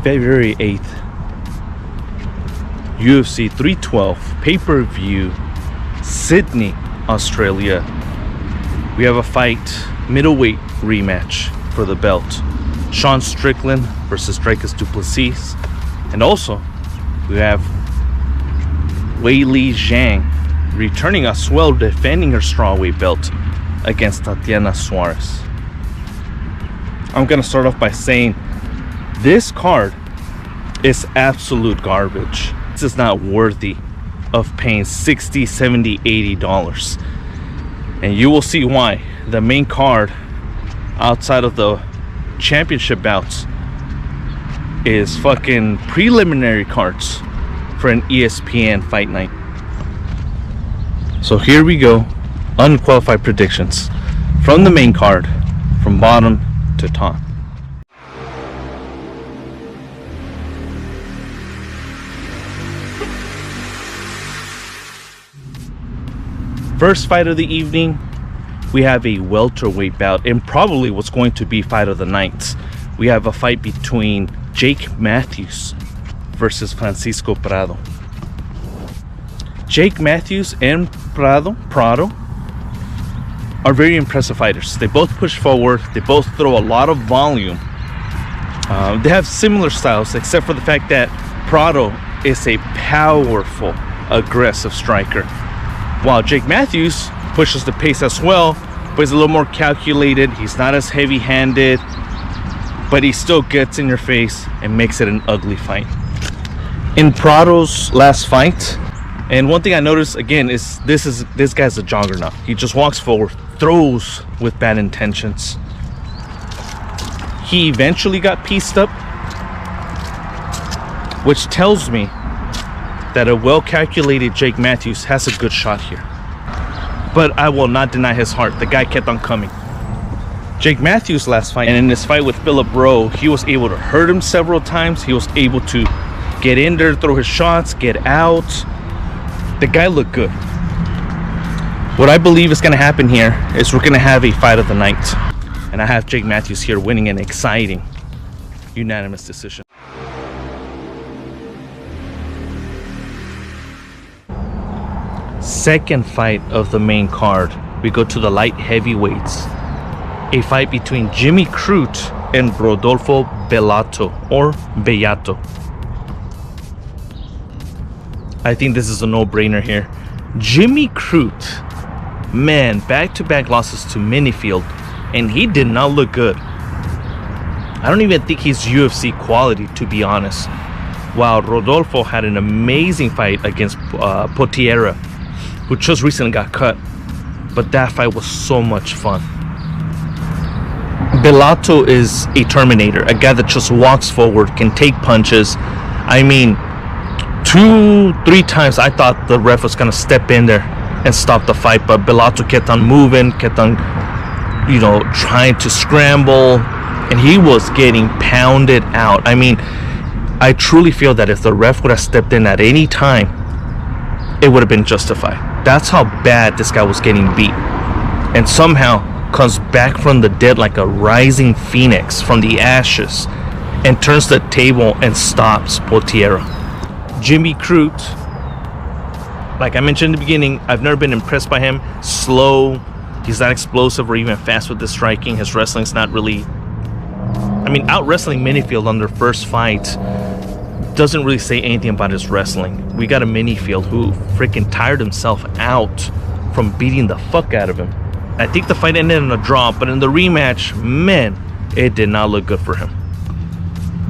February 8th, UFC 312 pay-per-view, Sydney, Australia. We have a fight, middleweight rematch for the belt. Sean Strickland versus Dricus du Plessis. And also, we have Weili Zhang returning as well, defending her strawweight belt against Tatiana Suarez. I'm going to start off by saying this card is absolute garbage. This is not worthy of paying $60, $70, $80. And you will see why. The main card outside of the championship bouts is fucking preliminary cards for an ESPN fight night. So here we go. Unqualified predictions from the main card, from bottom to top. First fight of the evening, we have a welterweight bout, and probably what's going to be fight of the night. We have a fight between Jake Matthews versus Fransisco Prado. Jake Matthews and Prado are very impressive fighters. They both push forward. They both throw a lot of volume. They have similar styles, except for the fact that Prado is a powerful, aggressive striker, while Jake Matthews pushes the pace as well, but he's a little more calculated. He's not as heavy-handed, but he still gets in your face and makes it an ugly fight. In Prado's last fight, and one thing I noticed again is this guy's a juggernaut. He just walks forward, throws with bad intentions. He eventually got pieced up, which tells me that a well-calculated Jake Matthews has a good shot here. But I will not deny his heart. The guy kept on coming. Jake Matthews' last fight, and in this fight with Philip Rowe, he was able to hurt him several times. He was able to get in there, throw his shots, get out. The guy looked good. What I believe is going to happen here is we're going to have a fight of the night. And I have Jake Matthews here winning an exciting unanimous decision. Second fight of the main card, we go to the light heavyweights. A fight between Jimmy Crute and Rodolfo Bellato, or Bellato. I think this is a no-brainer here. Jimmy Crute, man, back-to-back losses to Minifield, and he did not look good. I don't even think he's UFC quality, to be honest. While Rodolfo had an amazing fight against Teixeira, who just recently got cut, but that fight was so much fun. Bellato is a Terminator, a guy that just walks forward, can take punches. I mean, 2-3 times I thought the ref was gonna step in there and stop the fight, but Bellato kept on moving, kept on, trying to scramble, and he was getting pounded out. I mean, I truly feel that if the ref would have stepped in at any time, it would have been justified. That's how bad this guy was getting beat, and somehow comes back from the dead like a rising phoenix from the ashes and turns the table and stops Teixeira. Jimmy Crute, like I mentioned in the beginning, I've never been impressed by him. Slow, he's not explosive or even fast with the striking. His wrestling's not really, out wrestling Minifield on their first fight doesn't really say anything about his wrestling. We got a Minifield who freaking tired himself out from beating the fuck out of him. I think the fight ended in a draw, but in the rematch, man, it did not look good for him.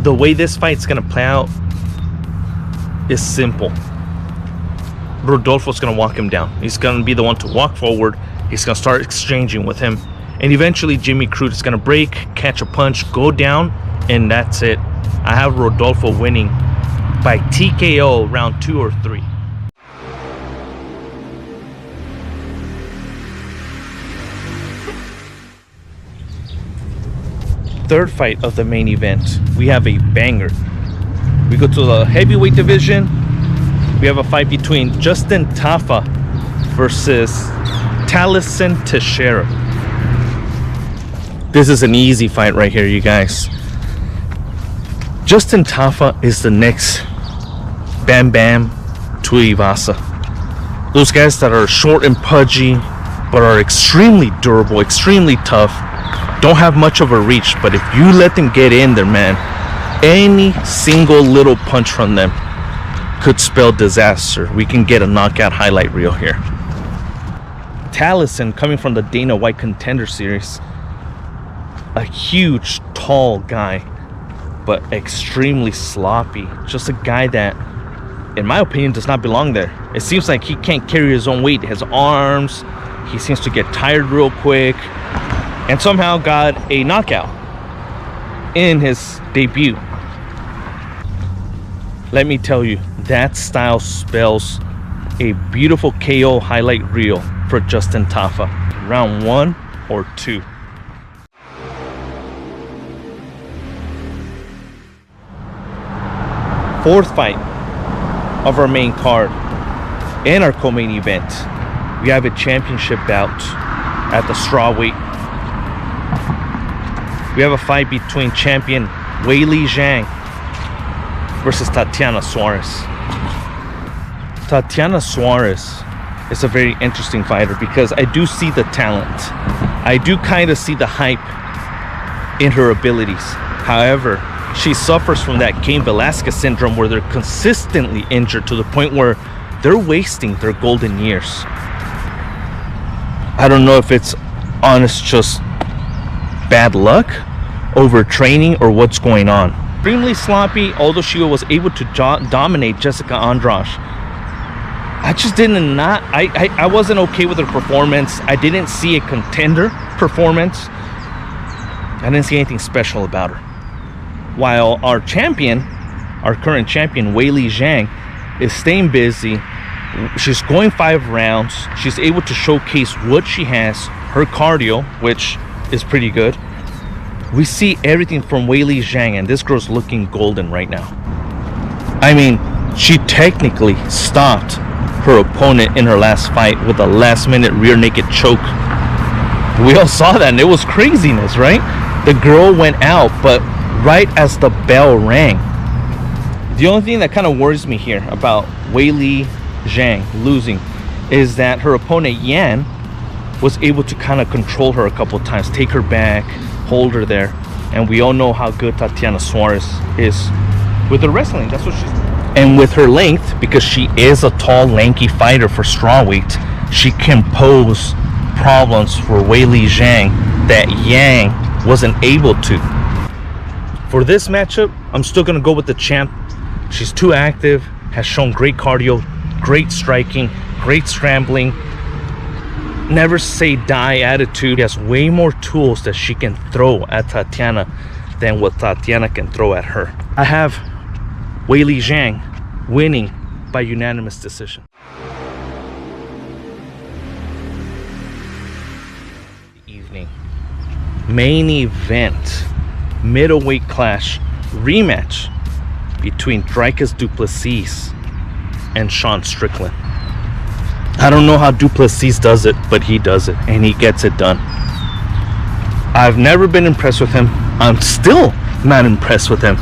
The way this fight's gonna play out is simple. Rodolfo's gonna walk him down. He's gonna be the one to walk forward. He's gonna start exchanging with him, and eventually Jimmy Crute is gonna break, catch a punch, go down, and that's it. I have Rodolfo winning by TKO round 2 or 3. Third fight of the main event, we have a banger. We go to the heavyweight division. We have a fight between Justin Tafa versus Tallison Teixeira. This is an easy fight right here, you guys. Justin Tafa is the next Bam Bam Tuivasa. Those guys that are short and pudgy, but are extremely durable, extremely tough, don't have much of a reach, but if you let them get in there, man, any single little punch from them could spell disaster. We can get a knockout highlight reel here. Tallison, coming from the Dana White Contender Series, a huge, tall guy, but extremely sloppy. Just a guy that, in my opinion, does not belong there. It seems like he can't carry his own weight. His arms, he seems to get tired real quick, and somehow got a knockout in his debut. Let me tell you, that style spells a beautiful KO highlight reel for Justin Tafa. Round 1 or 2. Fourth fight of our main card and our co-main event. We have a championship bout at the strawweight. We have a fight between champion Weili Zhang versus Tatiana Suarez. Tatiana Suarez is a very interesting fighter because I do see the talent. I do kind of see the hype in her abilities. However, she suffers from that Cain Velasquez syndrome where they're consistently injured to the point where they're wasting their golden years. I don't know if it's honest just bad luck, overtraining, or what's going on. Extremely sloppy, although she was able to dominate Jessica Andrade. I just I wasn't okay with her performance. I didn't see a contender performance. I didn't see anything special about her. While our champion, our current champion, Weili Zhang, is staying busy. She's going 5 rounds. She's able to showcase what she has, her cardio, which is pretty good. We see everything from Weili Zhang, and this girl's looking golden right now. I mean, she technically stopped her opponent in her last fight with a last-minute rear naked choke. We all saw that, and it was craziness, right? The girl went out, but right as the bell rang. The only thing that kind of worries me here about Weili Zhang losing is that her opponent Yan was able to kind of control her a couple times, take her back, hold her there, and we all know how good Tatiana Suarez is with the wrestling. That's what she's doing. And with her length, because she is a tall, lanky fighter for strawweight, she can pose problems for Weili Zhang that Yang wasn't able to. For this matchup, I'm still gonna go with the champ. She's too active, has shown great cardio, great striking, great scrambling, never say die attitude. She has way more tools that she can throw at Tatiana than what Tatiana can throw at her. I have Weili Zhang winning by unanimous decision. Evening main event, middleweight clash rematch between Dricus Plessis and Sean Strickland. I don't know how Plessis does it, but he does it, and he gets it done. I've never been impressed with him. I'm still not impressed with him.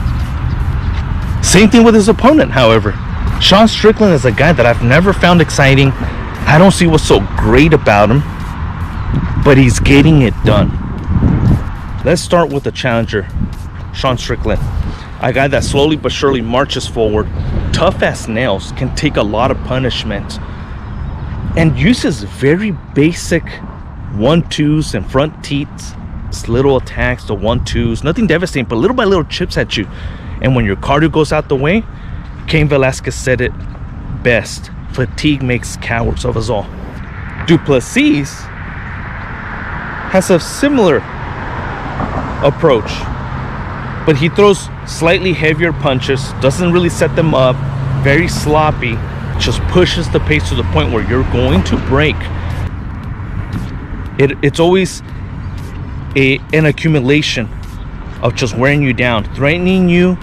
Same thing with his opponent, however. Sean Strickland is a guy that I've never found exciting. I don't see what's so great about him, but he's getting it done. Let's start with the challenger, Sean Strickland. A guy that slowly but surely marches forward, tough as nails, can take a lot of punishment, and uses very basic 1-2s and front teats, little attacks, the 1-2s, nothing devastating, but little by little chips at you. And when your cardio goes out the way, Cain Velasquez said it best: fatigue makes cowards of us all. Plessis has a similar approach, but he throws slightly heavier punches, doesn't really set them up, very sloppy, just pushes the pace to the point where you're going to break. It's always an accumulation of just wearing you down, threatening you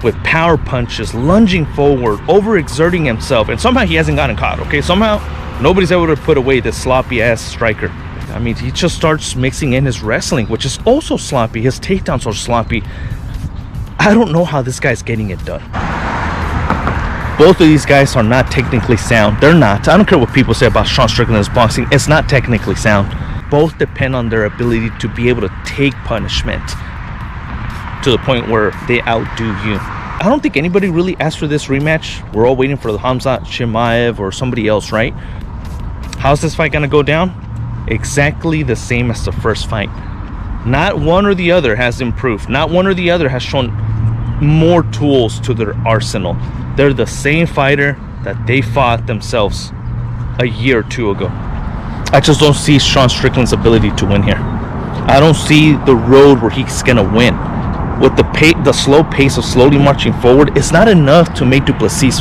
with power punches, lunging forward, overexerting himself, and somehow he hasn't gotten caught. Okay, somehow nobody's able to put away this sloppy ass striker. I mean, he just starts mixing in his wrestling, which is also sloppy. His takedowns are sloppy. I don't know how this guy's getting it done. Both of these guys are not technically sound. They're not. I don't care what people say about Sean Strickland's boxing. It's not technically sound. Both depend on their ability to be able to take punishment to the point where they outdo you. I don't think anybody really asked for this rematch. We're all waiting for the Hamzat, Chimaev, or somebody else, right? How's this fight gonna go down? Exactly the same as the first fight. Not one or the other has improved. Not one or the other has shown more tools to their arsenal. They're the same fighter that they fought themselves a year or two ago. I just don't see Sean Strickland's ability to win here. I don't see the road where he's gonna win. With the slow pace of slowly marching forward, it's not enough to make Plessis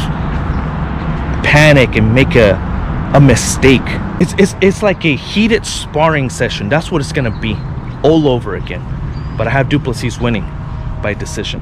panic and make a mistake. It's like a heated sparring session. That's what it's gonna be all over again. But I have Plessis winning by decision.